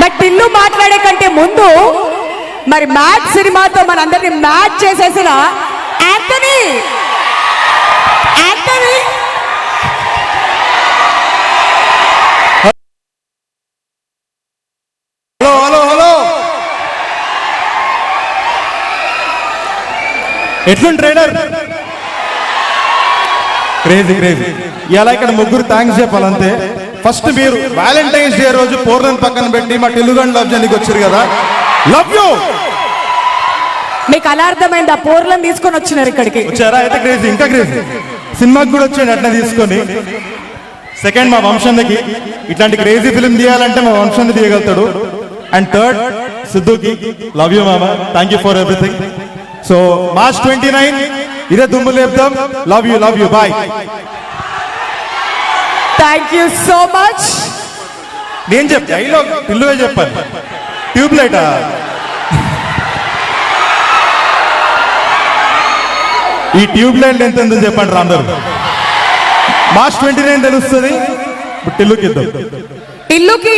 But ఇల్లు మాట్లాడే కంటే ముందు మరి మ్యాచ్ సినిమాతో మనందరినీ మ్యాచ్ చేసేసిన Antony Antony hello hello hello ఎట్లుంది ట్రైలర్? Crazy crazy. ఇలా ఇక్కడ ముగ్గురు థ్యాంక్స్ చెప్పాలంతే. ఫస్ట్ మీరు వ్యాలంటైన్స్ డే రోజు పూర్ణం పక్కన పెట్టి మా తెలుగు లవ్ జర్నీకి వచ్చారు కదా, లవ్ యూ. మీకు అలా అర్థమైంది, ఆ పూర్లను తీసుకొని వచ్చినారు ఇక్కడికి. వచ్చారా? అయితే క్రేజీ, ఇంకా క్రేజీ. సినిమాకి కూడా వచ్చాడు అట్లా తీసుకొని. సెకండ్ మా వంశంకి, ఇట్లాంటి క్రేజీ ఫిల్మ్ తీయాలంటే మా వంశం తీయగలుగుతాడు. అండ్ థర్డ్ సిద్ధుకి, లవ్ యూ మామా, thank you for everything. So March 29 ఇదే దుమ్ము లేపుదాం. Love you bye. Thank you so much. నేను చెప్ డైలాగ్ పిల్లువే చెప్పాను. ట్యూబ్ లైటా? ఈ ట్యూబ్ లైట్ ఎంత ఉందని చెప్పండి రా అందరూ. మార్చ్ 29 తెలుస్తుంది. టిల్లుకి ఇద్దాం. టిల్లుకి